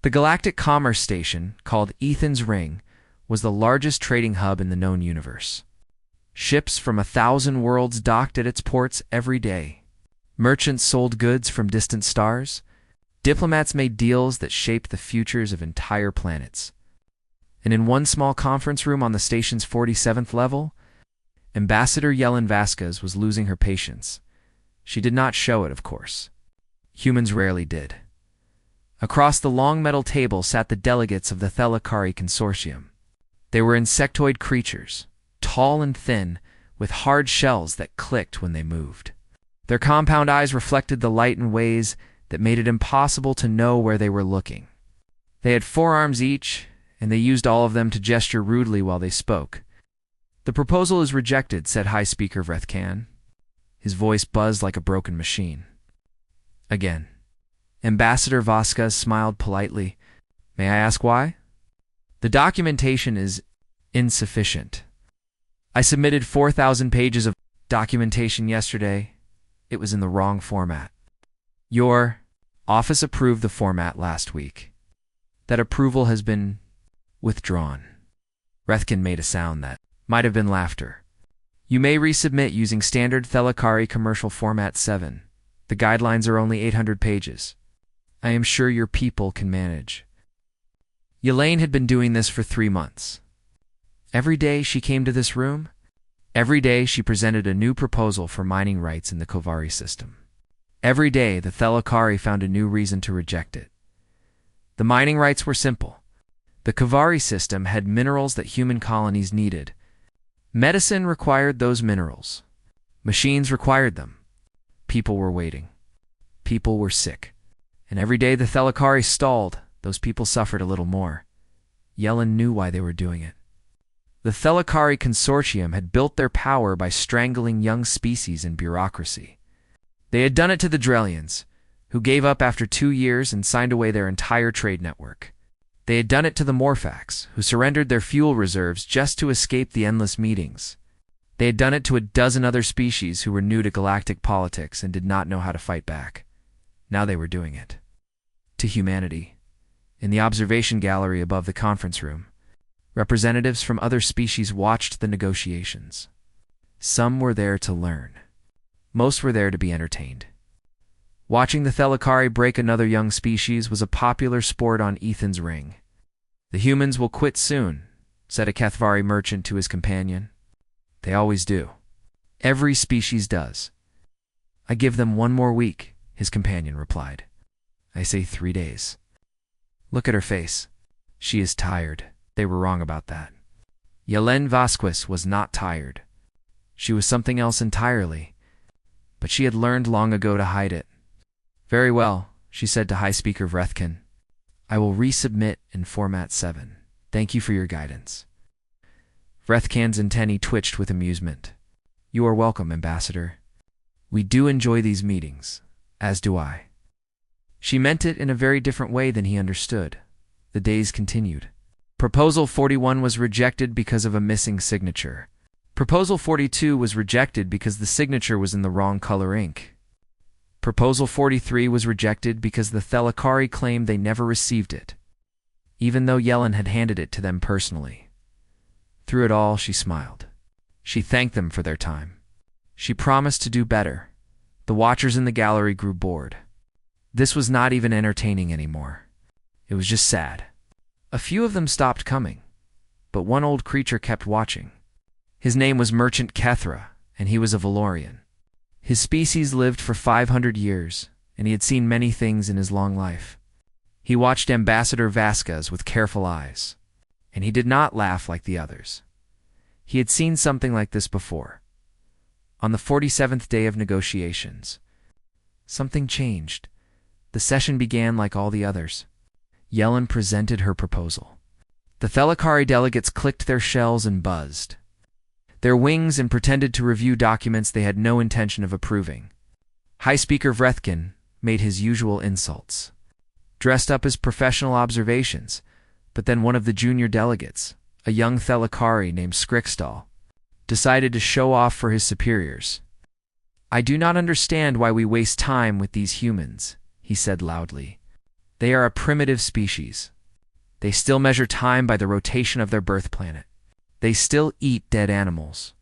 The Galactic Commerce Station, called Ethan's Ring, was the largest trading hub in the known universe. Ships from 1,000 worlds docked at its ports every day. Merchants sold goods from distant stars. Diplomats made deals that shaped the futures of entire planets. And in one small conference room on the station's 47th level, Ambassador Yellen Vasquez was losing her patience. She did not show it, of course. Humans rarely did. Across the long metal table sat the delegates of the Thelakari Consortium. They were insectoid creatures, tall and thin, with hard shells that clicked when they moved. Their compound eyes reflected the light in ways that made it impossible to know where they were looking. They had 4 arms each, and they used all of them to gesture rudely while they spoke. "The proposal is rejected," said High Speaker Vrethkan. His voice buzzed like a broken machine. Again. Ambassador Vasquez smiled politely. "May I ask why?" "The documentation is insufficient. I submitted 4,000 pages of documentation yesterday. It was in the wrong format. Your office approved the format last week. That approval has been withdrawn." Vrethkan made a sound that might have been laughter. "You may resubmit using standard Thelakari commercial format 7. The guidelines are only 800 pages. I am sure your people can manage." Yellen had been doing this for 3 months. Every day she came to this room. Every day she presented a new proposal for mining rights in the Kovari system. Every day the Thelakari found a new reason to reject it. The mining rights were simple. The Kovari system had minerals that human colonies needed. Medicine required those minerals. Machines required them. People were waiting. People were sick. And every day the Thelakari stalled, those people suffered a little more. Yellen knew why they were doing it. The Thelakari Consortium had built their power by strangling young species in bureaucracy. They had done it to the Drellians, who gave up after 2 years and signed away their entire trade network. They had done it to the Morphax, who surrendered their fuel reserves just to escape the endless meetings. They had done it to a dozen other species who were new to galactic politics and did not know how to fight back. Now they were doing it. To humanity. In the observation gallery above the conference room, representatives from other species watched the negotiations. Some were there to learn. Most were there to be entertained. Watching the Thelakari break another young species was a popular sport on Ethan's Ring. "The humans will quit soon," said a Kethvari merchant to his companion. "They always do. Every species does." "I give them 1 more week," his companion replied. "I say 3 days. Look at her face. She is tired." They were wrong about that. Yellen Vasquez was not tired. She was something else entirely, but she had learned long ago to hide it. "Very well," she said to High Speaker Vrethkan. "I will resubmit in format 7. Thank you for your guidance." Vrethkan's antennae twitched with amusement. "You are welcome, Ambassador. We do enjoy these meetings, as do I." She meant it in a very different way than he understood. The days continued. Proposal 41 was rejected because of a missing signature. Proposal 42 was rejected because the signature was in the wrong color ink. Proposal 43 was rejected because the Thelakari claimed they never received it, even though Yellen had handed it to them personally. Through it all, she smiled. She thanked them for their time. She promised to do better. The watchers in the gallery grew bored. This was not even entertaining anymore. It was just sad. A few of them stopped coming, but one old creature kept watching. His name was Merchant Kethra, and he was a Valorian. His species lived for 500 years, and he had seen many things in his long life. He watched Ambassador Vasquez with careful eyes, and he did not laugh like the others. He had seen something like this before. On the 47th day of negotiations, something changed. The session began like all the others. Yellen presented her proposal. The Thelakari delegates clicked their shells and buzzed their wings and pretended to review documents they had no intention of approving. High Speaker Vrethkan made his usual insults, dressed up as professional observations, but then one of the junior delegates, a young Thelakari named Skrikstal, decided to show off for his superiors. "I do not understand why we waste time with these humans," he said loudly. They are a primitive species. They still measure time by the rotation of their birth planet. They still eat dead animals.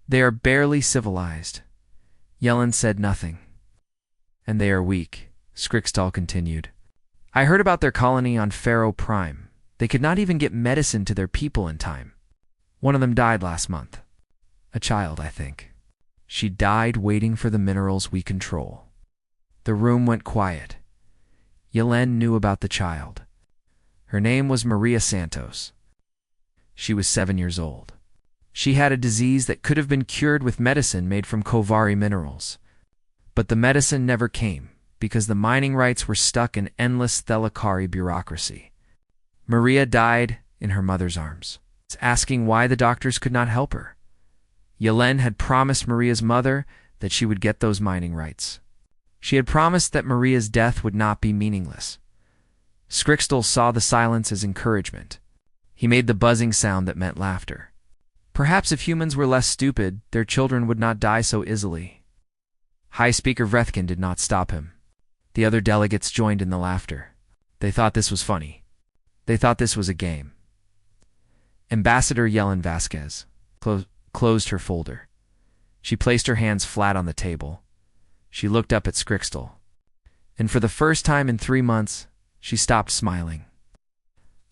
They are barely civilized. Yellen said nothing. And they are weak, Scrixtal continued. I heard about their colony on Pharaoh Prime. They could not even get medicine to their people in time. One of them died last month. A child, I think. She died waiting for the minerals we control. The room went quiet. Yellen knew about the child. Her name was Maria Santos. She was 7 years old. She had a disease that could have been cured with medicine made from Kovari minerals. But the medicine never came, because the mining rights were stuck in endless Thelakari bureaucracy. Maria died in her mother's arms, asking why the doctors could not help her. Yellen had promised Maria's mother that she would get those mining rights. She had promised that Maria's death would not be meaningless. Scrixtal saw the silence as encouragement. He made the buzzing sound that meant laughter. Perhaps if humans were less stupid, their children would not die so easily. High Speaker Vrethkin did not stop him. The other delegates joined in the laughter. They thought this was funny. They thought this was a game. Ambassador Yellen Vasquez closed her folder. She placed her hands flat on the table. She looked up at Scrixtal. And for the first time in 3 months, she stopped smiling.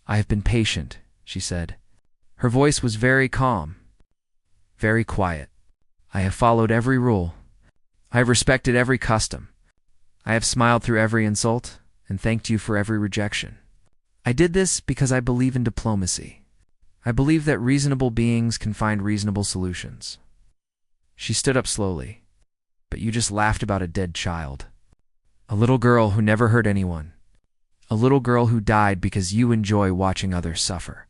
I have been patient, she said. Her voice was very calm, very quiet. I have followed every rule. I have respected every custom. I have smiled through every insult and thanked you for every rejection. I did this because I believe in diplomacy. I believe that reasonable beings can find reasonable solutions. She stood up slowly. But you just laughed about a dead child. A little girl who never hurt anyone. A little girl who died because you enjoy watching others suffer.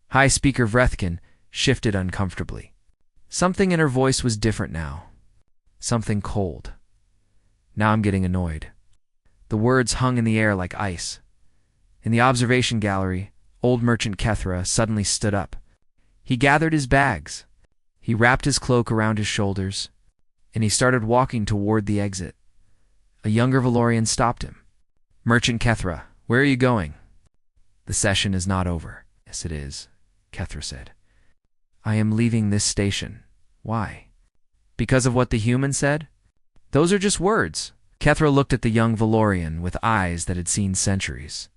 High Speaker Vrethkin shifted uncomfortably. Something in her voice was different now. Something cold. Now I'm getting annoyed. The words hung in the air like ice. In the observation gallery, old merchant Kethra suddenly stood up. He gathered his bags. He wrapped his cloak around his shoulders, and he started walking toward the exit. A younger Valorian stopped him. Merchant Kethra, where are you going? The session is not over. Yes, it is, Kethra said. I am leaving this station. Why? Because of what the human said? Those are just words. Kethra looked at the young Valorian with eyes that had seen centuries.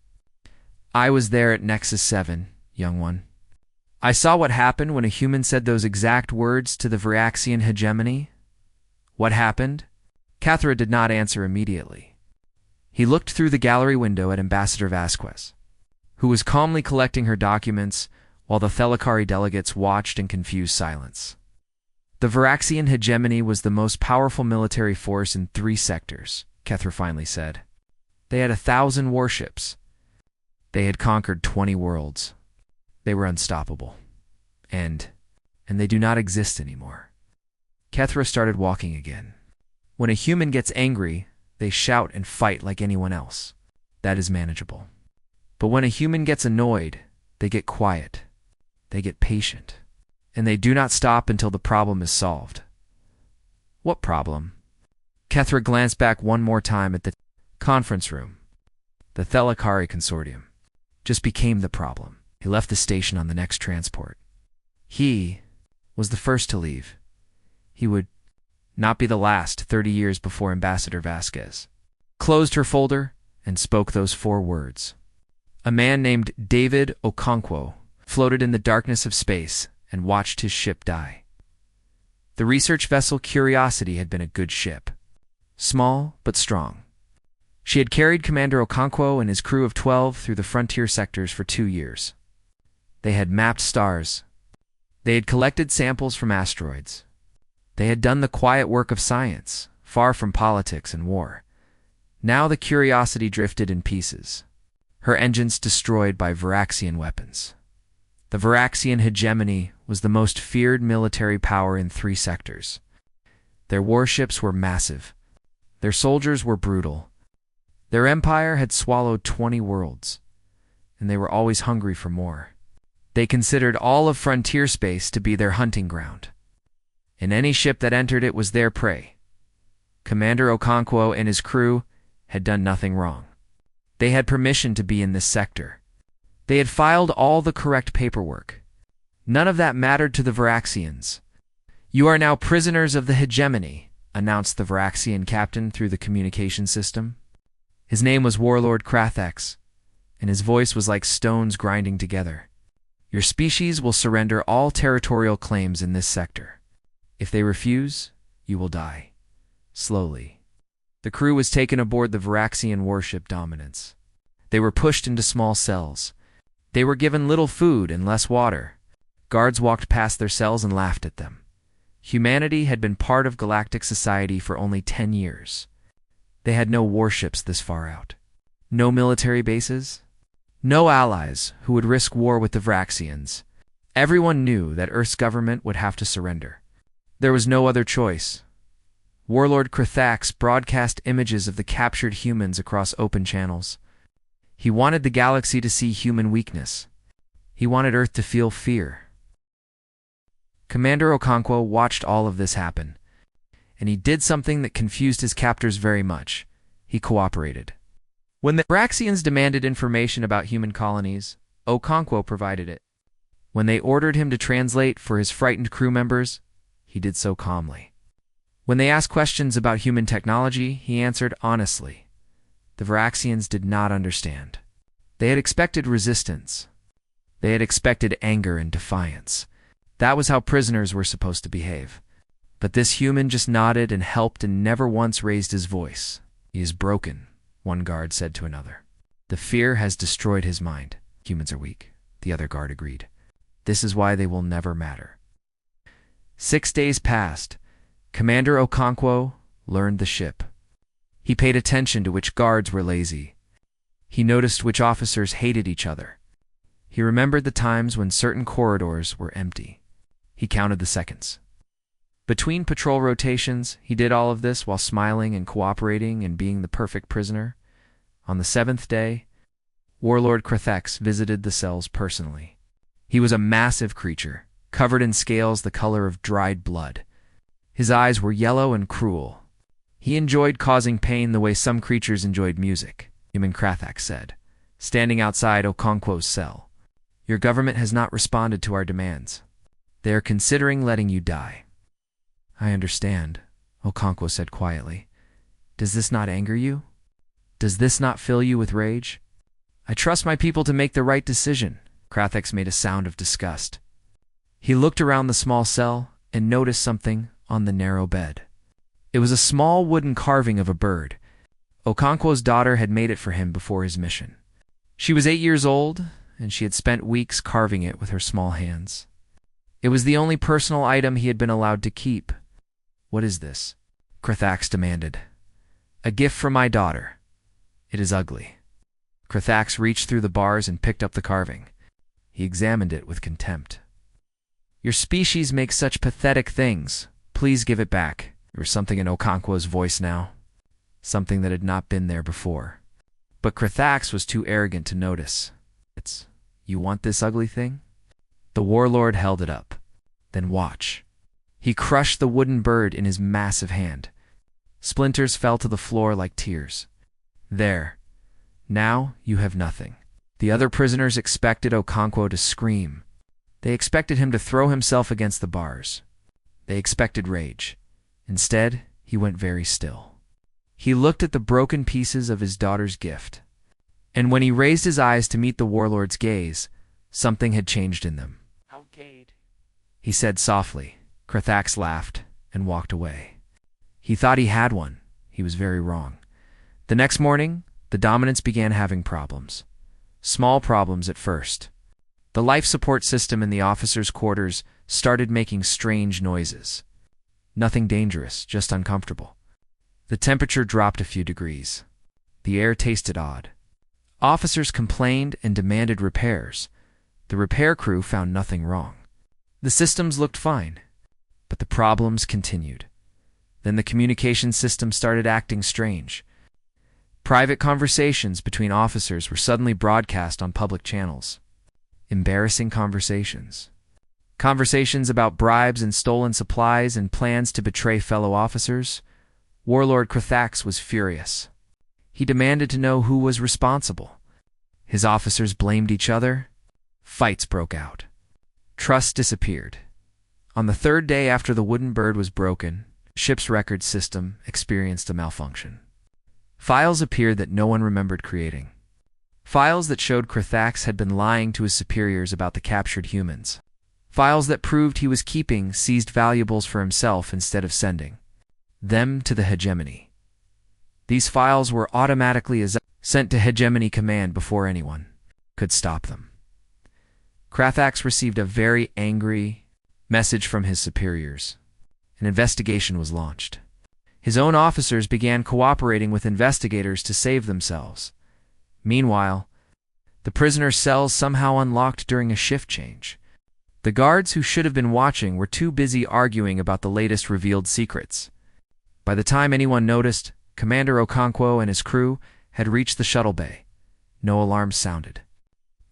I was there at Nexus 7, young one. I saw what happened when a human said those exact words to the Viraxian hegemony. What happened? Kethra did not answer immediately. He looked through the gallery window at Ambassador Vasquez, who was calmly collecting her documents while the Thelakari delegates watched in confused silence. The Viraxian hegemony was the most powerful military force in 3 sectors, Kethra finally said. They had 1,000 warships. They had conquered 20 worlds. They were unstoppable. And they do not exist anymore. Kethra started walking again. When a human gets angry, they shout and fight like anyone else. That is manageable. But when a human gets annoyed, they get quiet. They get patient. And they do not stop until the problem is solved. What problem? Kethra glanced back one more time at the conference room. The Thelakari Consortium just became the problem. He left the station on the next transport. He was the first to leave. He would not be the last 30 years before Ambassador Vasquez closed her folder and spoke those 4 words. A man named David Okonkwo floated in the darkness of space and watched his ship die. The research vessel Curiosity had been a good ship. Small but strong. She had carried Commander Okonkwo and his crew of 12 through the frontier sectors for 2 years. They had mapped stars. They had collected samples from asteroids. They had done the quiet work of science, far from politics and war. Now the Curiosity drifted in pieces, her engines destroyed by Viraxian weapons. The Viraxian hegemony was the most feared military power in 3 sectors. Their warships were massive. Their soldiers were brutal. Their empire had swallowed 20 worlds, and they were always hungry for more. They considered all of frontier space to be their hunting ground, and any ship that entered it was their prey. Commander Okonkwo and his crew had done nothing wrong. They had permission to be in this sector. They had filed all the correct paperwork. None of that mattered to the Varaxians. "You are now prisoners of the hegemony," announced the Varaxian captain through the communication system. His name was Warlord Krathex, and his voice was like stones grinding together. "Your species will surrender all territorial claims in this sector. If they refuse, you will die. Slowly." The crew was taken aboard the Varaxian warship Dominance. They were pushed into small cells. They were given little food and less water. Guards walked past their cells and laughed at them. Humanity had been part of galactic society for only 10 years. They had no warships this far out. No military bases. No allies who would risk war with the Varaxians. Everyone knew that Earth's government would have to surrender. There was no other choice. Warlord Krathax broadcast images of the captured humans across open channels. He wanted the galaxy to see human weakness. He wanted Earth to feel fear. Commander Okonkwo watched all of this happen, and he did something that confused his captors very much. He cooperated. When the Varaxians demanded information about human colonies, Okonkwo provided it. When they ordered him to translate for his frightened crew members, he did so calmly. When they asked questions about human technology, he answered honestly. The Varaxians did not understand. They had expected resistance. They had expected anger and defiance. That was how prisoners were supposed to behave. But this human just nodded and helped and never once raised his voice. "He is broken," one guard said to another. "The fear has destroyed his mind." "Humans are weak," the other guard agreed. "This is why they will never matter." 6 days passed. Commander Okonkwo learned the ship. He paid attention to which guards were lazy. He noticed which officers hated each other. He remembered the times when certain corridors were empty. He counted the seconds. Between patrol rotations, he did all of this while smiling and cooperating and being the perfect prisoner. On the 7th day, Warlord Krathex visited the cells personally. He was a massive creature, covered in scales the color of dried blood. His eyes were yellow and cruel. He enjoyed causing pain the way some creatures enjoyed music, Human Krathex said, standing outside Okonkwo's cell. "Your government has not responded to our demands. They are considering letting you die." "I understand," Okonkwo said quietly. "Does this not anger you? Does this not fill you with rage?" "I trust my people to make the right decision." Krathex made a sound of disgust. He looked around the small cell and noticed something on the narrow bed. It was a small wooden carving of a bird. Okonkwo's daughter had made it for him before his mission. She was 8 years old, and she had spent weeks carving it with her small hands. It was the only personal item he had been allowed to keep. "What is this?" Krathax demanded. "A gift from my daughter. It is ugly." Krathax reached through the bars and picked up the carving. He examined it with contempt. "Your species makes such pathetic things. Please give it back." There was something in Okonkwo's voice now, something that had not been there before. But Krathax was too arrogant to notice. "You want this ugly thing?" The warlord held it up. "Then watch." He crushed the wooden bird in his massive hand. Splinters fell to the floor like tears. "There. Now you have nothing." The other prisoners expected Okonkwo to scream. They expected him to throw himself against the bars. They expected rage. Instead, he went very still. He looked at the broken pieces of his daughter's gift. And when he raised his eyes to meet the warlord's gaze, something had changed in them. "Outgate," he said softly. Krathax laughed and walked away. He thought he had one. He was very wrong. The next morning, the Dominants began having problems. Small problems at first. The life support system in the officers' quarters started making strange noises. Nothing dangerous, just uncomfortable. The temperature dropped a few degrees. The air tasted odd. Officers complained and demanded repairs. The repair crew found nothing wrong. The systems looked fine, but the problems continued. Then the communication system started acting strange. Private conversations between officers were suddenly broadcast on public channels. Embarrassing conversations. Conversations about bribes and stolen supplies and plans to betray fellow officers. Warlord Krathax was furious. He demanded to know who was responsible. His officers blamed each other. Fights broke out. Trust disappeared. On the third day after the wooden bird was broken, the ship's record system experienced a malfunction. Files appeared that no one remembered creating. Files that showed Krathax had been lying to his superiors about the captured humans. Files that proved he was keeping seized valuables for himself instead of sending them to the hegemony. These files were automatically sent to hegemony command before anyone could stop them. Krathax received a very angry message from his superiors. An investigation was launched. His own officers began cooperating with investigators to save themselves. Meanwhile, the prisoner's cells somehow unlocked during a shift change. The guards who should have been watching were too busy arguing about the latest revealed secrets. By the time anyone noticed, Commander Okonkwo and his crew had reached the shuttle bay. No alarms sounded.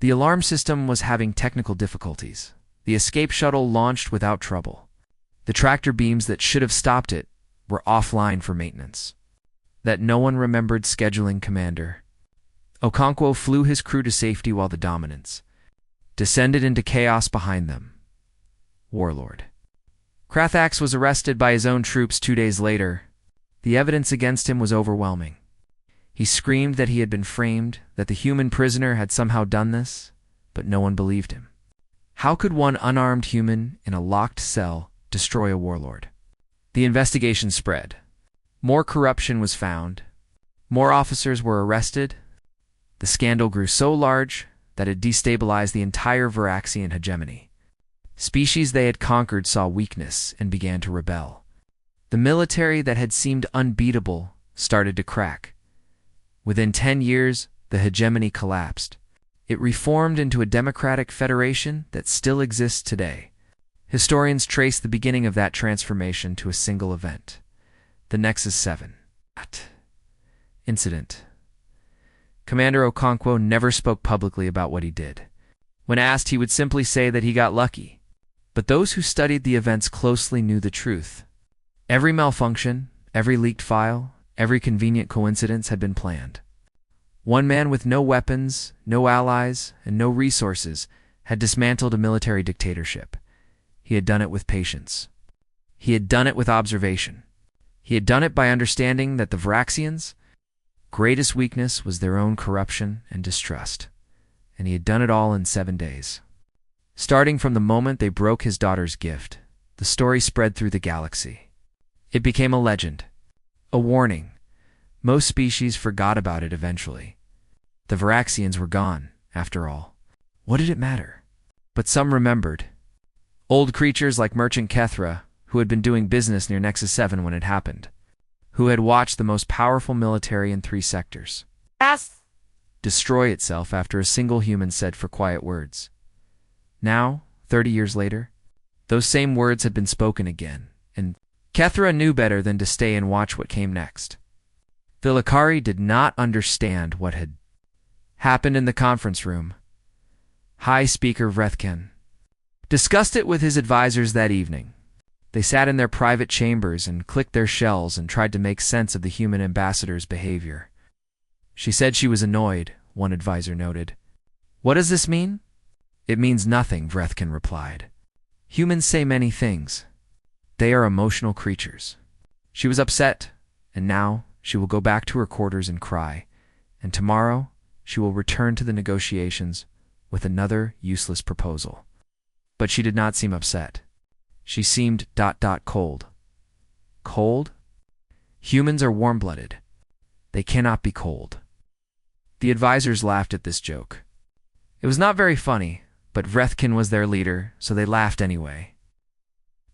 The alarm system was having technical difficulties. The escape shuttle launched without trouble. The tractor beams that should have stopped it were offline for maintenance. That no one remembered scheduling Commander. Okonkwo flew his crew to safety while the Dominants descended into chaos behind them. Warlord. Krathax was arrested by his own troops 2 days later. The evidence against him was overwhelming. He screamed that he had been framed, that the human prisoner had somehow done this, but no one believed him. How could one unarmed human in a locked cell destroy a warlord? The investigation spread. More corruption was found. More officers were arrested. The scandal grew so large that it destabilized the entire Varaxian hegemony. Species they had conquered saw weakness and began to rebel. The military that had seemed unbeatable started to crack. Within 10 years, the hegemony collapsed. It reformed into a democratic federation that still exists today. Historians trace the beginning of that transformation to a single event. The Nexus 7 incident. Commander Okonkwo never spoke publicly about what he did. When asked, he would simply say that he got lucky. But those who studied the events closely knew the truth. Every malfunction, every leaked file, every convenient coincidence had been planned. One man with no weapons, no allies, and no resources had dismantled a military dictatorship. He had done it with patience. He had done it with observation. He had done it by understanding that the Varaxians' greatest weakness was their own corruption and distrust. And he had done it all in 7 days. Starting from the moment they broke his daughter's gift, the story spread through the galaxy. It became a legend, a warning. Most species forgot about it eventually. The Varaxians were gone, after all. What did it matter? But some remembered. Old creatures like Merchant Kethra, who had been doing business near Nexus 7 when it happened, who had watched the most powerful military in 3 sectors destroy itself after a single human said 4 quiet words. Now, 30 years later, those same words had been spoken again, and Kethra knew better than to stay and watch what came next. Vilakari did not understand what had happened in the conference room. High Speaker Vrethken discussed it with his advisors that evening. They sat in their private chambers and clicked their shells and tried to make sense of the human ambassador's behavior. She said she was annoyed, one advisor noted. What does this mean? It means nothing, Vrethken replied. Humans say many things. They are emotional creatures. She was upset, and now she will go back to her quarters and cry, and tomorrow she will return to the negotiations with another useless proposal. But she did not seem upset. She seemed cold. Cold? Humans are warm-blooded. They cannot be cold. The advisors laughed at this joke. It was not very funny, but Vrethken was their leader, so they laughed anyway.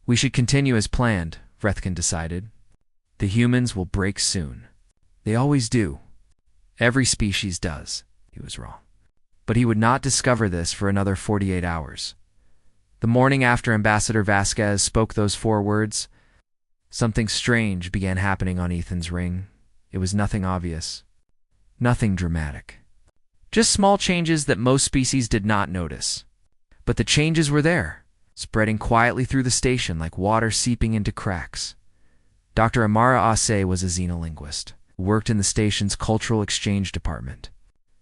We should continue as planned, Vrethken decided. The humans will break soon. They always do. Every species does. He was wrong. But he would not discover this for another 48 hours. The morning after Ambassador Vasquez spoke those 4 words, something strange began happening on Ethan's ring. It was nothing obvious. Nothing dramatic. Just small changes that most species did not notice. But the changes were there, spreading quietly through the station like water seeping into cracks. Dr. Amara Ase was a xenolinguist. worked in the station's cultural exchange department.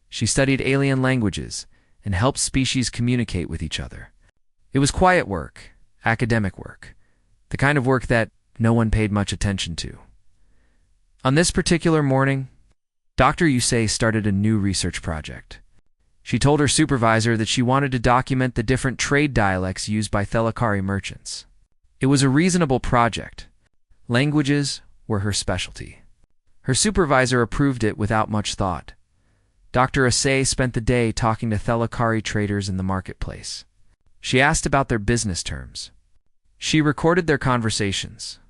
She studied alien languages and helped species communicate with each other. It was quiet work, academic work, the kind of work that no one paid much attention to. On this particular morning, Dr. Yusei started a new research project. She told her supervisor that she wanted to document the different trade dialects used by Thelakari merchants. It was a reasonable project. Languages were her specialty. Her supervisor approved it without much thought. Dr. Yusei spent the day talking to Thelakari traders in the marketplace. She asked about their business terms. She recorded their conversations.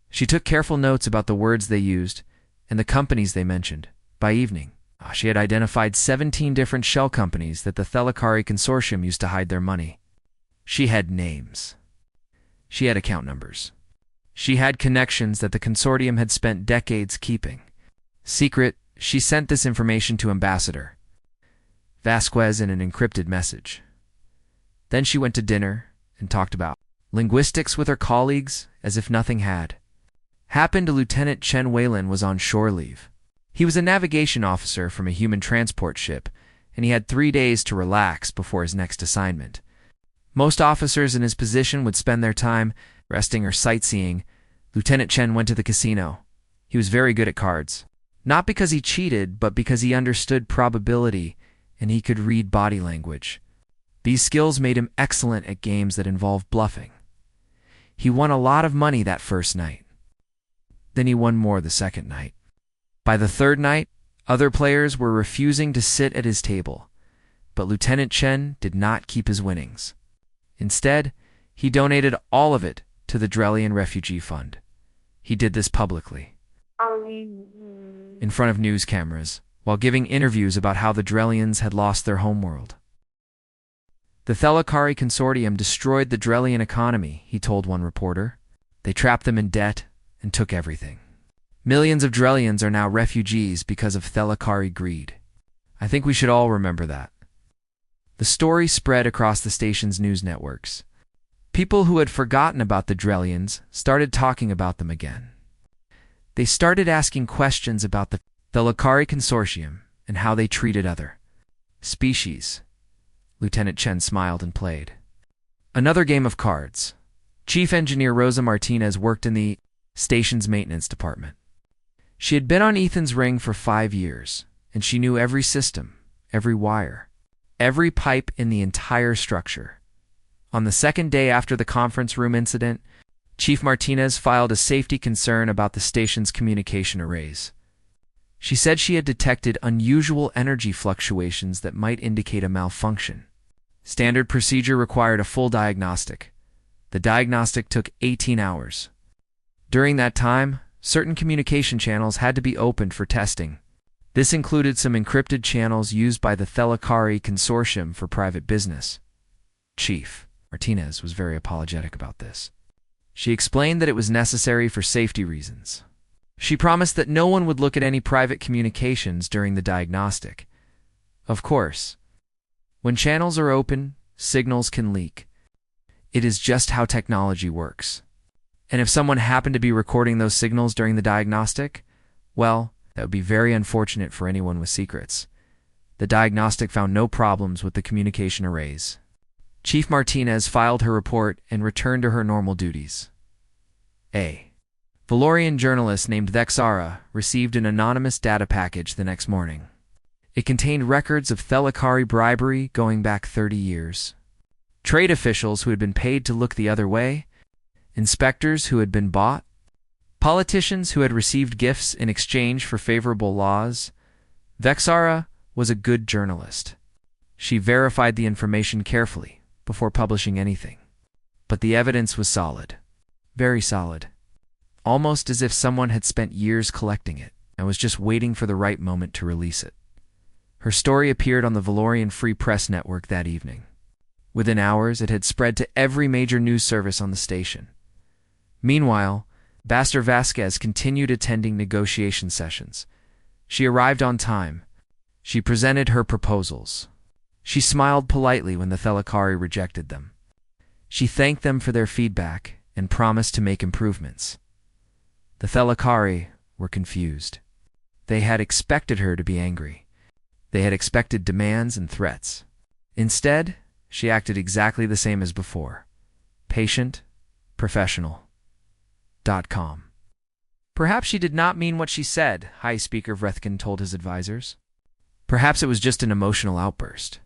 She took careful notes about the words they used and the companies they mentioned. By evening, she had identified 17 different shell companies that the Thelakari consortium used to hide their money. She had names. She had account numbers. She had connections that the consortium had spent decades keeping. Secret, she sent this information to Ambassador Vasquez in an encrypted message. Then she went to dinner and talked about linguistics with her colleagues as if nothing had happened. Lieutenant Chen Weilin was on shore leave. He was a navigation officer from a human transport ship, and he had 3 days to relax before his next assignment. Most officers in his position would spend their time resting or sightseeing. Lieutenant Chen went to the casino. He was very good at cards. Not because he cheated, but because he understood probability and he could read body language. These skills made him excellent at games that involve bluffing. He won a lot of money that first night. Then he won more the second night. By the third night, other players were refusing to sit at his table, but Lieutenant Chen did not keep his winnings. Instead, he donated all of it to the Drellian Refugee Fund. He did this publicly, in front of news cameras, while giving interviews about how the Drellians had lost their homeworld. The Thelakari consortium destroyed the Drellian economy, he told one reporter. They trapped them in debt and took everything. Millions of Drellians are now refugees because of Thelakari greed. I think we should all remember that. The story spread across the station's news networks. People who had forgotten about the Drellians started talking about them again. They started asking questions about the Thelakari consortium and how they treated other species. Lieutenant Chen smiled and played another game of cards. Chief Engineer Rosa Martinez worked in the station's maintenance department. She had been on Ethan's ring for 5 years, and she knew every system, every wire, every pipe in the entire structure. On the second day after the conference room incident, Chief Martinez filed a safety concern about the station's communication arrays. She said she had detected unusual energy fluctuations that might indicate a malfunction. Standard procedure required a full diagnostic. The diagnostic took 18 hours. During that time, certain communication channels had to be opened for testing. This included some encrypted channels used by the Thelakari consortium for private business. Chief Martinez was very apologetic about this. She explained that it was necessary for safety reasons. She promised that no one would look at any private communications during the diagnostic. Of course, when channels are open, signals can leak. It is just how technology works. And if someone happened to be recording those signals during the diagnostic, well, that would be very unfortunate for anyone with secrets. The diagnostic found no problems with the communication arrays. Chief Martinez filed her report and returned to her normal duties. A Valorian journalist named Vexara received an anonymous data package the next morning. It contained records of Thelakari bribery going back 30 years. Trade officials who had been paid to look the other way, inspectors who had been bought, politicians who had received gifts in exchange for favorable laws. Vexara was a good journalist. She verified the information carefully before publishing anything. But the evidence was solid. Very solid. Almost as if someone had spent years collecting it and was just waiting for the right moment to release it. Her story appeared on the Valorian Free Press Network that evening. Within hours, it had spread to every major news service on the station. Meanwhile, Ambassador Vasquez continued attending negotiation sessions. She arrived on time. She presented her proposals. She smiled politely when the Thelakari rejected them. She thanked them for their feedback and promised to make improvements. The Thelakari were confused. They had expected her to be angry. They had expected demands and threats. Instead, she acted exactly the same as before. Patient, professional. .com. Perhaps she did not mean what she said, High Speaker Vrethkin told his advisors. Perhaps it was just an emotional outburst.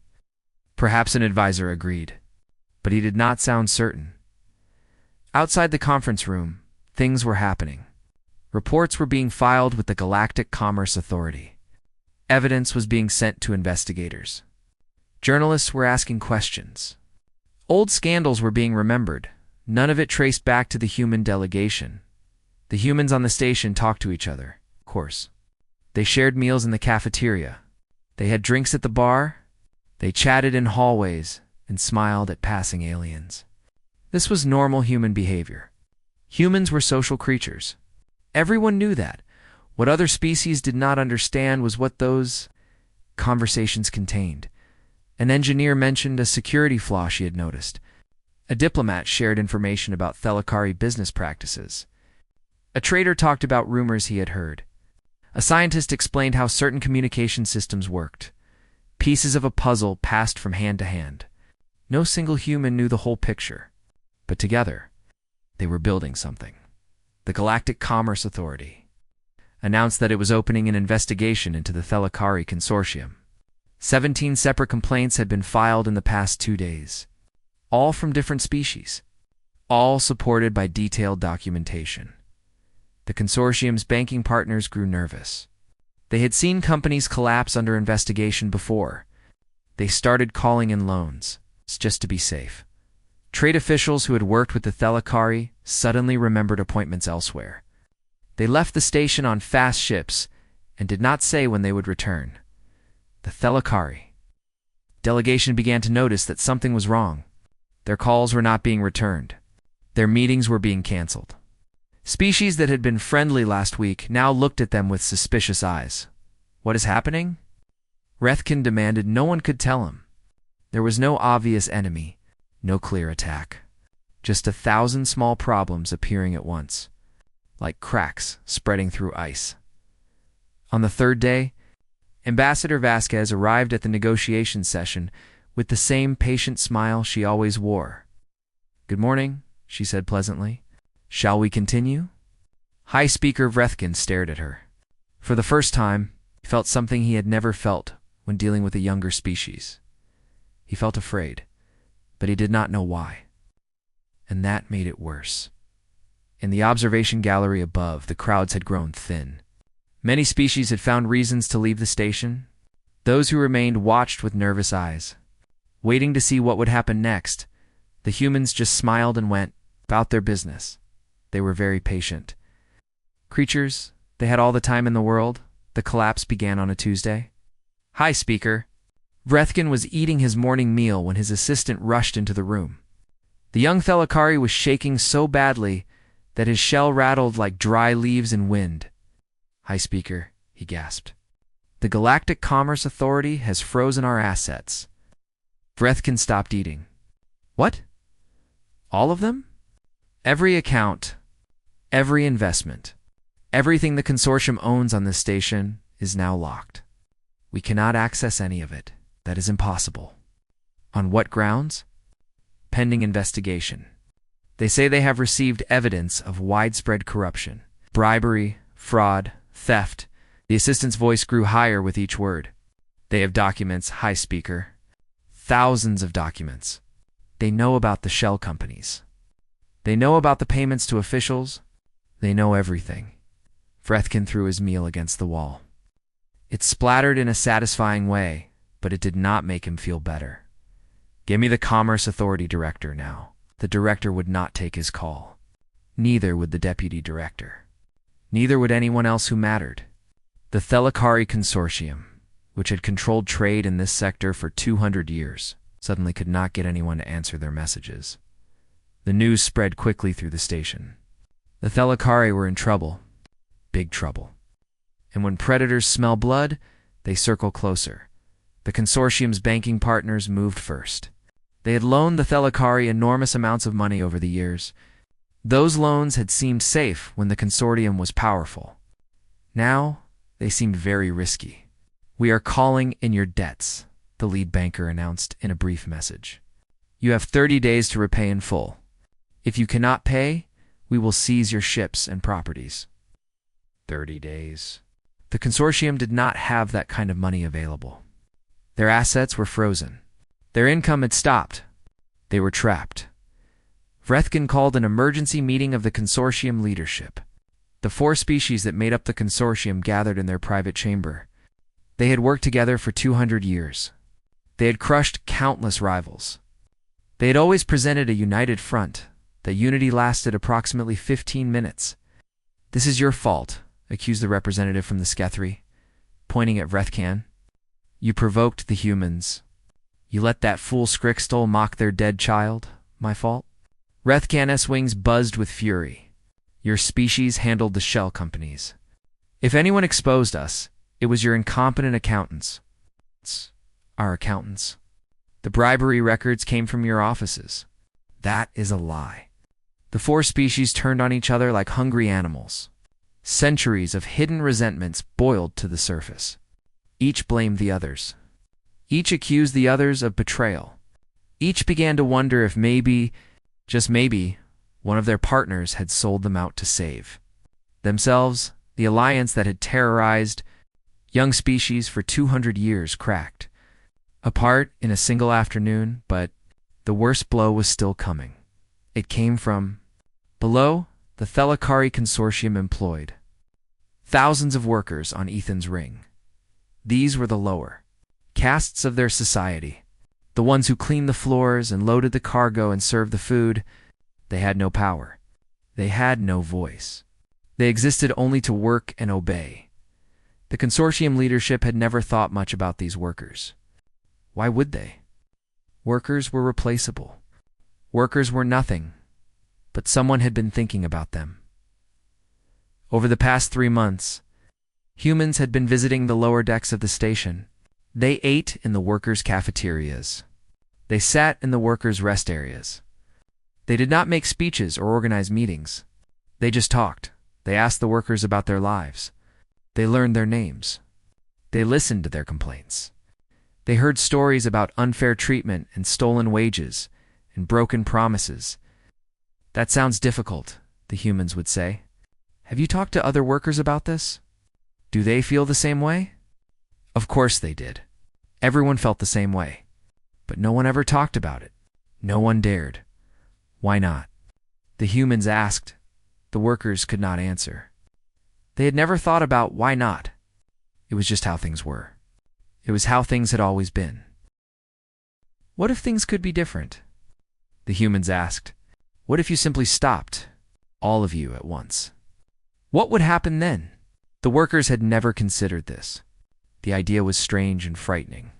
Perhaps an advisor agreed, but he did not sound certain. Outside the conference room, things were happening. Reports were being filed with the Galactic Commerce Authority. Evidence was being sent to investigators. Journalists were asking questions. Old scandals were being remembered, none of it traced back to the human delegation. The humans on the station talked to each other, of course. They shared meals in the cafeteria. They had drinks at the bar. They chatted in hallways and smiled at passing aliens. This was normal human behavior. Humans were social creatures. Everyone knew that. What other species did not understand was what those conversations contained. An engineer mentioned a security flaw she had noticed. A diplomat shared information about Thelakari business practices. A trader talked about rumors he had heard. A scientist explained how certain communication systems worked. Pieces of a puzzle passed from hand to hand. No single human knew the whole picture. But together, they were building something. The Galactic Commerce Authority announced that it was opening an investigation into the Thelakari Consortium. 17 separate complaints had been filed in the past 2 days, all from different species, all supported by detailed documentation. The consortium's banking partners grew nervous. They had seen companies collapse under investigation before. They started calling in loans, just to be safe. Trade officials who had worked with the Thelakari suddenly remembered appointments elsewhere. They left the station on fast ships and did not say when they would return. The Thelakari delegation began to notice that something was wrong. Their calls were not being returned. Their meetings were being canceled. Species that had been friendly last week now looked at them with suspicious eyes. What is happening? Vrethkin demanded. No one could tell him. There was no obvious enemy, no clear attack. Just 1,000 small problems appearing at once, like cracks spreading through ice. On the third day, Ambassador Vasquez arrived at the negotiation session with the same patient smile she always wore. "Good morning," she said pleasantly. "Shall we continue?" High Speaker Vrethkin stared at her. For the first time, he felt something he had never felt when dealing with a younger species. He felt afraid, but he did not know why. And that made it worse. In the observation gallery above, the crowds had grown thin. Many species had found reasons to leave the station. Those who remained watched with nervous eyes, waiting to see what would happen next. The humans just smiled and went about their business. They were very patient. Creatures, they had all the time in the world. The collapse began on a Tuesday. "Hi, Speaker." Vrethkin was eating his morning meal when his assistant rushed into the room. The young Thelakari was shaking so badly that his shell rattled like dry leaves in wind. "Hi, Speaker," he gasped. "The Galactic Commerce Authority has frozen our assets." Vrethkin stopped eating. "What? All of them?" "Every account, every investment, everything the consortium owns on this station is now locked. We cannot access any of it. That is impossible." "On what grounds?" "Pending investigation. They say they have received evidence of widespread corruption, bribery, fraud, theft." The assistant's voice grew higher with each word. "They have documents, High Speaker. Thousands of documents. They know about the shell companies. They know about the payments to officials. They know everything." Vrethkin threw his meal against the wall. It splattered in a satisfying way, but it did not make him feel better. "Give me the Commerce Authority director now." The director would not take his call. Neither would the deputy director. Neither would anyone else who mattered. The Thelakari Consortium, which had controlled trade in this sector for 200 years, suddenly could not get anyone to answer their messages. The news spread quickly through the station. The Thelakari were in trouble, big trouble. And when predators smell blood, they circle closer. The consortium's banking partners moved first. They had loaned the Thelakari enormous amounts of money over the years. Those loans had seemed safe when the consortium was powerful. Now, They seemed very risky. "We are calling in your debts," the lead banker announced in a brief message. "You have 30 days to repay in full. If you cannot pay, we will seize your ships and properties." 30 days. The consortium did not have that kind of money available. Their assets were frozen. Their income had stopped. They were trapped. Vrethkin called an emergency meeting of the consortium leadership. The 4 species that made up the consortium gathered in their private chamber. They had worked together for 200 years. They had crushed countless rivals. They had always presented a united front. That unity lasted approximately 15 minutes. "This is your fault," accused the representative from the Skethri, pointing at Vrethkan. "You provoked the humans. You let that fool Skrixtol mock their dead child. My fault?" Vrethkan's wings buzzed with fury. "Your species handled the shell companies. If anyone exposed us, it was your incompetent accountants." "Our accountants? The bribery records came from your offices." "That is a lie." The 4 species turned on each other like hungry animals. Centuries of hidden resentments boiled to the surface. Each blamed the others. Each accused the others of betrayal. Each began to wonder if maybe, just maybe, one of their partners had sold them out to save themselves. The alliance that had terrorized young species for 200 years cracked apart in a single afternoon, but the worst blow was still coming. It came from below. The Thelakari consortium employed thousands of workers on Ethan's ring. These were the lower castes of their society, the ones who cleaned the floors and loaded the cargo and served the food. They had no power. They had no voice. They existed only to work and obey. The consortium leadership had never thought much about these workers. Why would they? Workers were replaceable. Workers were nothing, but someone had been thinking about them. Over the past 3 months, humans had been visiting the lower decks of the station. They ate in the workers' cafeterias. They sat in the workers' rest areas. They did not make speeches or organize meetings. They just talked. They asked the workers about their lives. They learned their names. They listened to their complaints. They heard stories about unfair treatment and stolen wages and broken promises. "That sounds difficult," the humans would say. "Have you talked to other workers about this? Do they feel the same way?" Of course they did. Everyone felt the same way. But no one ever talked about it. No one dared. Why not? The humans asked. The workers could not answer. They had never thought about why not. It was just how things were. It was how things had always been. What if things could be different? The humans asked. What if you simply stopped, all of you at once? What would happen then? The workers had never considered this. The idea was strange and frightening.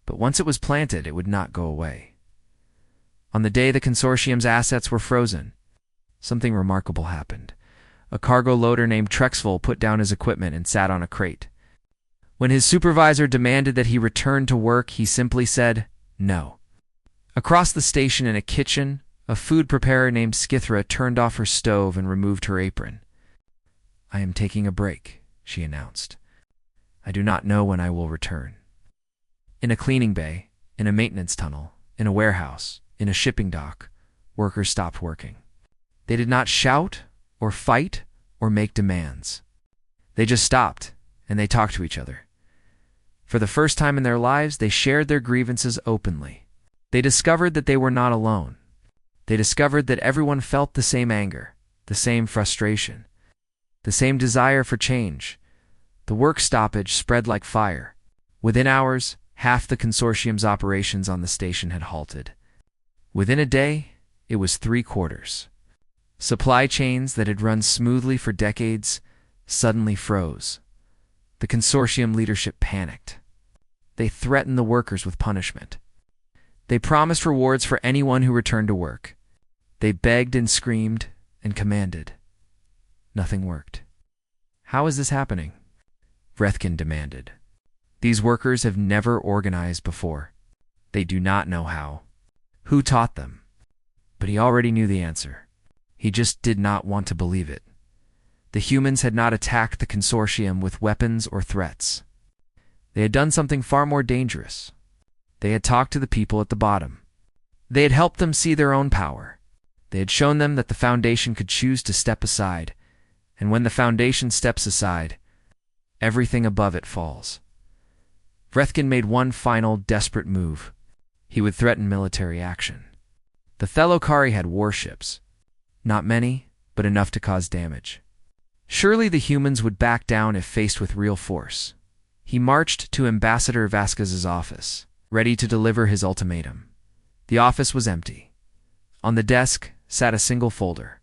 But once it was planted, it would not go away. On the day the consortium's assets were frozen, something remarkable happened. A cargo loader named Trexville put down his equipment and sat on a crate. When his supervisor demanded that he return to work, he simply said, no. Across the station in a kitchen, a food preparer named Skithra turned off her stove and removed her apron. I am taking a break, she announced. I do not know when I will return. In a cleaning bay, in a maintenance tunnel, in a warehouse, in a shipping dock, workers stopped working. They did not shout or fight or make demands. They just stopped and they talked to each other. For the first time in their lives, they shared their grievances openly. They discovered that they were not alone. They discovered that everyone felt the same anger, the same frustration, the same desire for change. The work stoppage spread like fire. Within hours, half the consortium's operations on the station had halted. Within a day, it was 3/4. Supply chains that had run smoothly for decades suddenly froze. The consortium leadership panicked. They threatened the workers with punishment. They promised rewards for anyone who returned to work. They begged and screamed and commanded. Nothing worked. How is this happening? Vrethkin demanded. These workers have never organized before. They do not know how. Who taught them? But he already knew the answer. He just did not want to believe it. The humans had not attacked the consortium with weapons or threats. They had done something far more dangerous. They had talked to the people at the bottom. They had helped them see their own power. They had shown them that the Foundation could choose to step aside, and when the Foundation steps aside, everything above it falls. Vrethkin made one final, desperate move. He would threaten military action. The Thelokari had warships. Not many, but enough to cause damage. Surely the humans would back down if faced with real force. He marched to Ambassador Vasquez's office, ready to deliver his ultimatum. The office was empty. On the desk sat a single folder.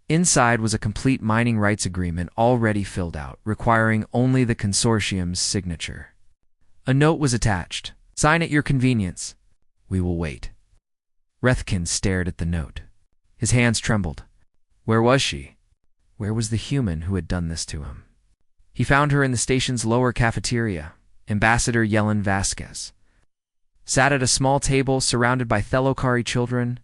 Inside was a complete mining rights agreement already filled out, requiring only the consortium's signature. A note was attached. "Sign at your convenience. We will wait." Vrethkin stared at the note. His hands trembled. Where was she? Where was the human who had done this to him? He found her in the station's lower cafeteria, Ambassador Yellen Vasquez. Sat at a small table surrounded by Thelokari children.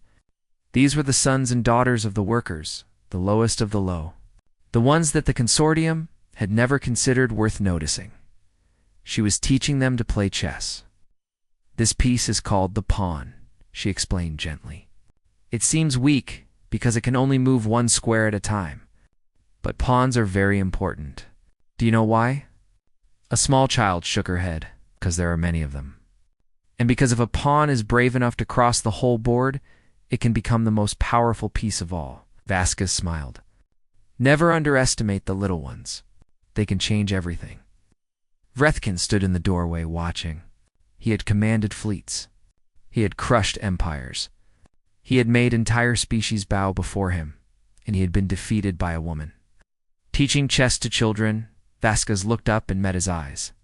These were the sons and daughters of the workers, the lowest of the low. The ones that the consortium had never considered worth noticing. She was teaching them to play chess. "This piece is called the pawn," she explained gently. "It seems weak because it can only move one square at a time. But pawns are very important. Do you know why?" A small child shook her head. "Because there are many of them. And because if a pawn is brave enough to cross the whole board, it can become the most powerful piece of all." Vasquez smiled. "Never underestimate the little ones. They can change everything." Vrethkin stood in the doorway watching. He had commanded fleets. He had crushed empires. He had made entire species bow before him, and he had been defeated by a woman. Teaching chess to children, Vasquez looked up and met his eyes.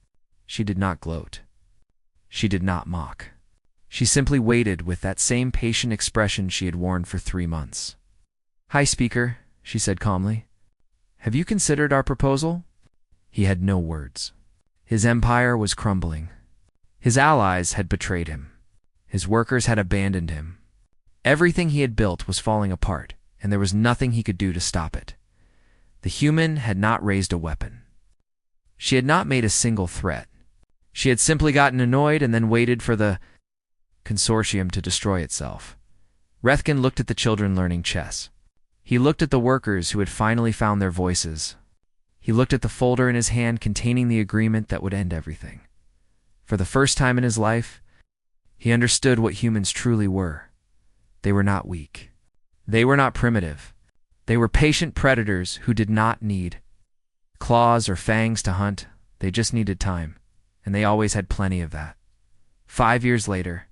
She did not gloat. She did not mock. She simply waited with that same patient expression she had worn for 3 months. "Hi, Speaker," she said calmly. "Have you considered our proposal?" He had no words. His empire was crumbling. His allies had betrayed him. His workers had abandoned him. Everything he had built was falling apart, and there was nothing he could do to stop it. The human had not raised a weapon. She had not made a single threat. She had simply gotten annoyed and then waited for the consortium to destroy itself. Vrethkin looked at the children learning chess. He looked at the workers who had finally found their voices. He looked at the folder in his hand containing the agreement that would end everything. For the first time in his life, he understood what humans truly were. They were not weak. They were not primitive. They were patient predators who did not need claws or fangs to hunt. They just needed time, and they always had plenty of that. 5 years later,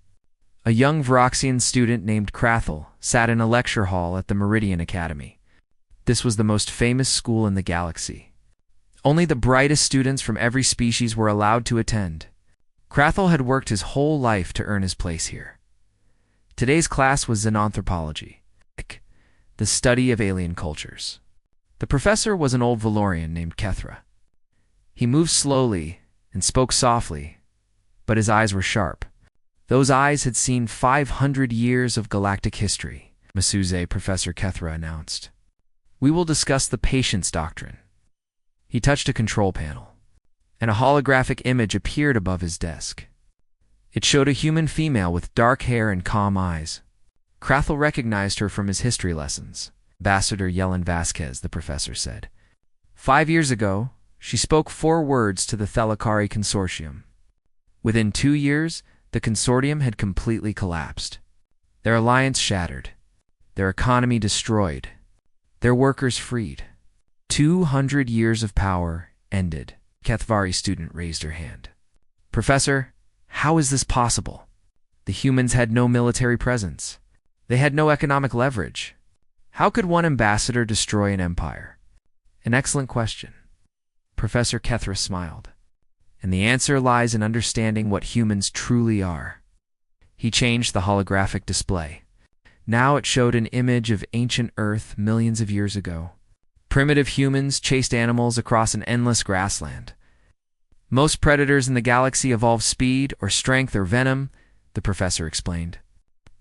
a young Varaxian student named Krathel sat in a lecture hall at the Meridian Academy. This was the most famous school in the galaxy. Only the brightest students from every species were allowed to attend. Krathel had worked his whole life to earn his place here. Today's class was xenanthropology, the study of alien cultures. The professor was an old Valorian named Kethra. He moved slowly and spoke softly, but his eyes were sharp. Those eyes had seen 500 years of galactic history, Masuze Professor Kethra announced. "We will discuss the patience doctrine." He touched a control panel, and a holographic image appeared above his desk. It showed a human female with dark hair and calm eyes. Krathel recognized her from his history lessons. "Ambassador Yellen Vasquez," the professor said. 5 years ago, she spoke 4 words to the Thelokari consortium. Within 2 years, the consortium had completely collapsed. Their alliance shattered. Their economy destroyed. Their workers freed. 200 years of power ended. Kethvari student raised her hand. "Professor, how is this possible? The humans had no military presence. They had no economic leverage. How could one ambassador destroy an empire?" "An excellent question." Professor Kethra smiled. "And the answer lies in understanding what humans truly are." He changed the holographic display. Now it showed an image of ancient Earth millions of years ago. Primitive humans chased animals across an endless grassland. Most predators in the galaxy evolve speed or strength or venom, the professor explained.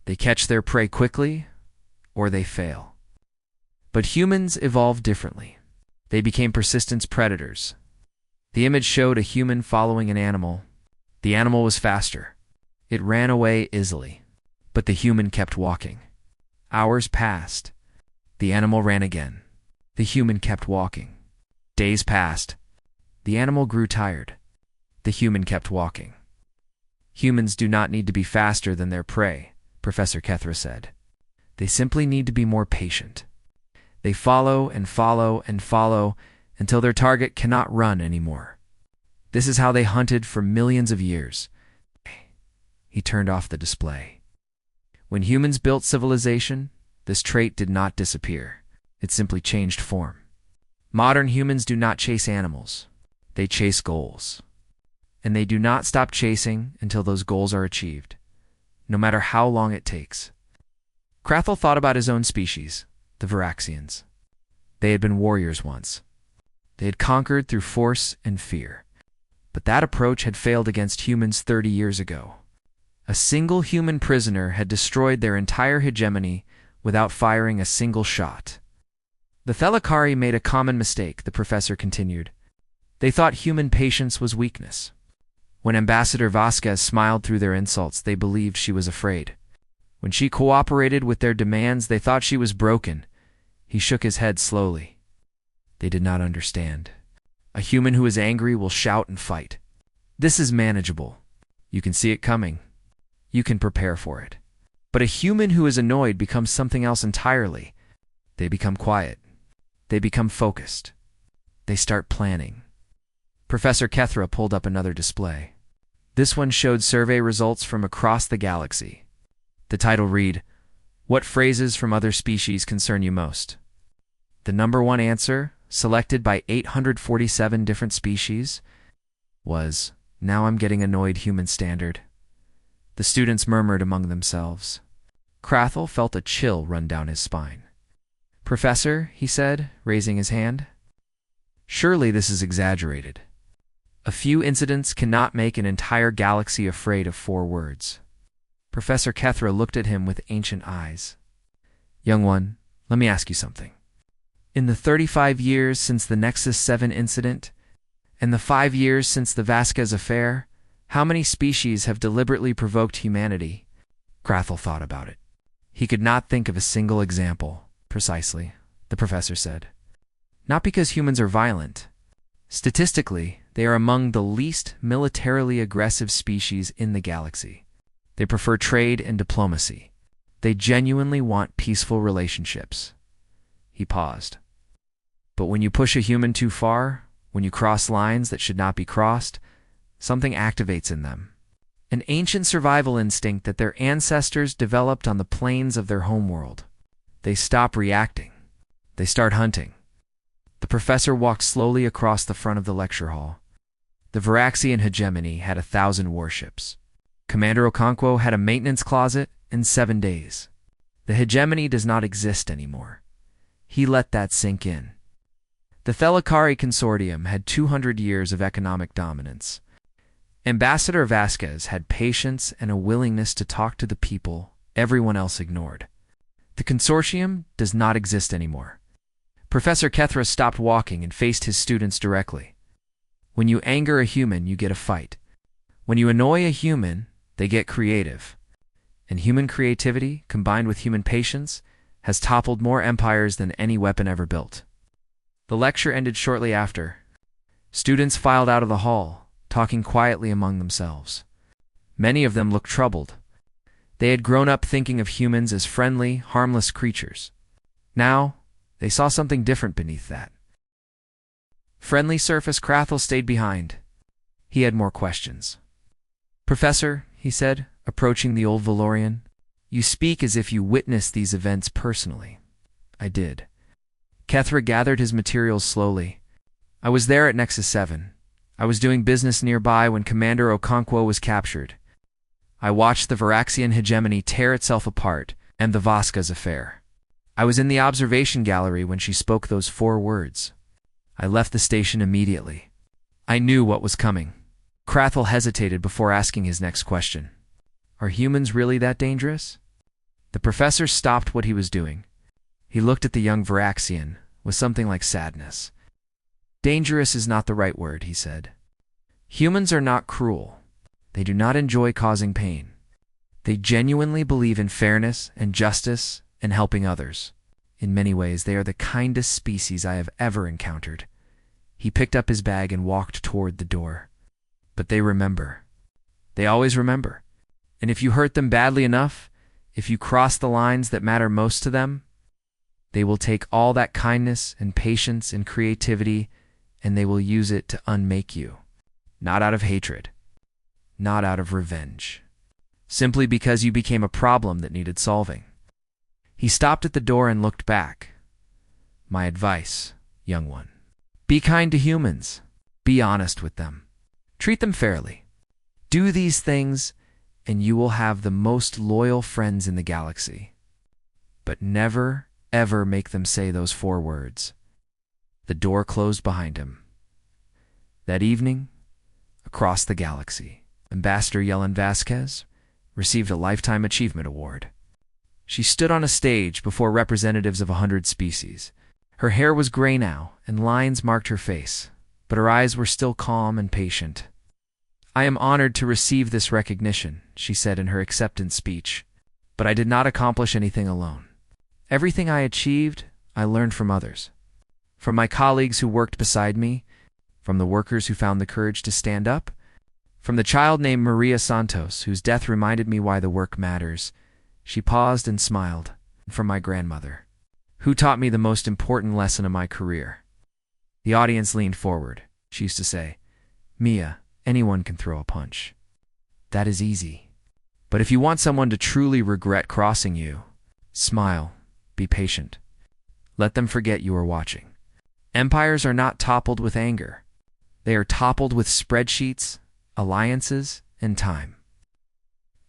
They catch their prey quickly, or they fail. But humans evolve differently. They became persistent predators. The image showed a human following an animal. The animal was faster. It ran away easily. But the human kept walking. Hours passed. The animal ran again. The human kept walking. Days passed. The animal grew tired. The human kept walking. Humans do not need to be faster than their prey, Professor Kethra said. They simply need to be more patient. They follow and follow and follow until their target cannot run anymore. This is how they hunted for millions of years. He turned off the display. When humans built civilization, this trait did not disappear. It simply changed form. Modern humans do not chase animals. They chase goals. And they do not stop chasing until those goals are achieved, no matter how long it takes. Krathel thought about his own species, the Varaxians. They had been warriors once. They had conquered through force and fear. But that approach had failed against humans 30 years ago. A single human prisoner had destroyed their entire hegemony without firing a single shot. The Thelakari made a common mistake, the professor continued. They thought human patience was weakness. When Ambassador Vasquez smiled through their insults, they believed she was afraid. When she cooperated with their demands, they thought she was broken. He shook his head slowly. They did not understand. A human who is angry will shout and fight. This is manageable. You can see it coming. You can prepare for it. But a human who is annoyed becomes something else entirely. They become quiet. They become focused. They start planning. Professor Kethra pulled up another display. This one showed survey results from across the galaxy. The title read, "What phrases from other species concern you most?" The number one answer, selected by 847 different species, was, "Now I'm getting annoyed, human standard." The students murmured among themselves. Krathel felt a chill run down his spine. "Professor," he said, raising his hand, "surely this is exaggerated. A few incidents cannot make an entire galaxy afraid of 4 words. Professor Kethra looked at him with ancient eyes. "Young one, let me ask you something. In the 35 years since the Nexus 7 incident, and the 5 years since the Vasquez affair, how many species have deliberately provoked humanity?" Krathel thought about it. He could not think of a single example. "Precisely," the professor said. "Not because humans are violent. Statistically, they are among the least militarily aggressive species in the galaxy. They prefer trade and diplomacy. They genuinely want peaceful relationships." He paused. "But when you push a human too far, when you cross lines that should not be crossed, something activates in them. An ancient survival instinct that their ancestors developed on the plains of their homeworld. They stop reacting. They start hunting." The professor walked slowly across the front of the lecture hall. The Varaxian hegemony had 1,000 warships. Commander Okonkwo had a maintenance closet in 7 days. The hegemony does not exist anymore. He let that sink in. The Thelakari Consortium had 200 years of economic dominance. Ambassador Vasquez had patience and a willingness to talk to the people everyone else ignored. The consortium does not exist anymore. Professor Kethra stopped walking and faced his students directly. When you anger a human, you get a fight. When you annoy a human, they get creative. And human creativity, combined with human patience, has toppled more empires than any weapon ever built. The lecture ended shortly after. Students filed out of the hall, talking quietly among themselves. Many of them looked troubled. They had grown up thinking of humans as friendly, harmless creatures. Now, they saw something different beneath that. Friendly Surface Krathel stayed behind. He had more questions. "Professor," he said, approaching the old Valorian, "you speak as if you witnessed these events personally." "I did." Kethra gathered his materials slowly. "I was there at Nexus 7. I was doing business nearby when Commander Okonkwo was captured. I watched the Varaxian hegemony tear itself apart and the Vasquez affair. I was in the observation gallery when she spoke those 4 words. I left the station immediately. I knew what was coming." Krathel hesitated before asking his next question. "Are humans really that dangerous?" The professor stopped what he was doing. He looked at the young Varaxian with something like sadness. Dangerous is not the right word, he said. Humans are not cruel. They do not enjoy causing pain. They genuinely believe in fairness and justice and helping others. In many ways, they are the kindest species I have ever encountered. He picked up his bag and walked toward the door. But they remember. They always remember. And if you hurt them badly enough, if you cross the lines that matter most to them, they will take all that kindness and patience and creativity and they will use it to unmake you. Not out of hatred. Not out of revenge. Simply because you became a problem that needed solving. He stopped at the door and looked back. My advice, young one. Be kind to humans. Be honest with them. Treat them fairly. Do these things and you will have the most loyal friends in the galaxy. But never, ever make them say those 4 words. The door closed behind him. That evening, across the galaxy, Ambassador Yellen Vasquez received a Lifetime Achievement Award. She stood on a stage before representatives of 100 species. Her hair was gray now, and lines marked her face, but her eyes were still calm and patient. I am honored to receive this recognition, she said in her acceptance speech, but I did not accomplish anything alone. Everything I achieved, I learned from others. From my colleagues who worked beside me, from the workers who found the courage to stand up, from the child named Maria Santos, whose death reminded me why the work matters. She paused and smiled. From my grandmother, who taught me the most important lesson of my career. The audience leaned forward. She used to say, Mia, anyone can throw a punch. That is easy. But if you want someone to truly regret crossing you, smile, be patient. Let them forget you are watching. Empires are not toppled with anger. They are toppled with spreadsheets, alliances, and time.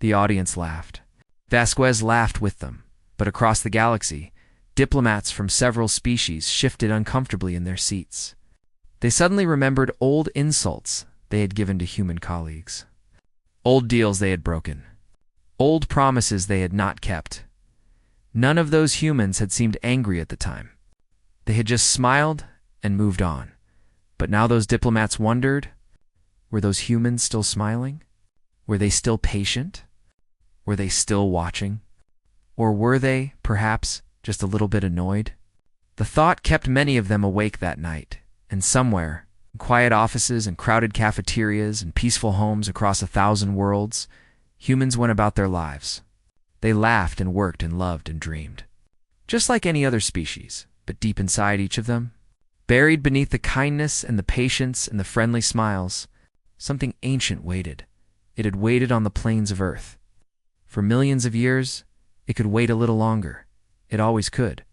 The audience laughed. Vasquez laughed with them, but across the galaxy, diplomats from several species shifted uncomfortably in their seats. They suddenly remembered old insults they had given to human colleagues. Old deals they had broken. Old promises they had not kept. None of those humans had seemed angry at the time. They had just smiled and moved on. But now those diplomats wondered, were those humans still smiling? Were they still patient? Were they still watching? Or were they, perhaps, just a little bit annoyed? The thought kept many of them awake that night, and somewhere, in quiet offices and crowded cafeterias and peaceful homes across 1,000 worlds, humans went about their lives. They laughed and worked and loved and dreamed. Just like any other species, but deep inside each of them, buried beneath the kindness and the patience and the friendly smiles, something ancient waited. It had waited on the plains of Earth. For millions of years, it could wait a little longer. It always could.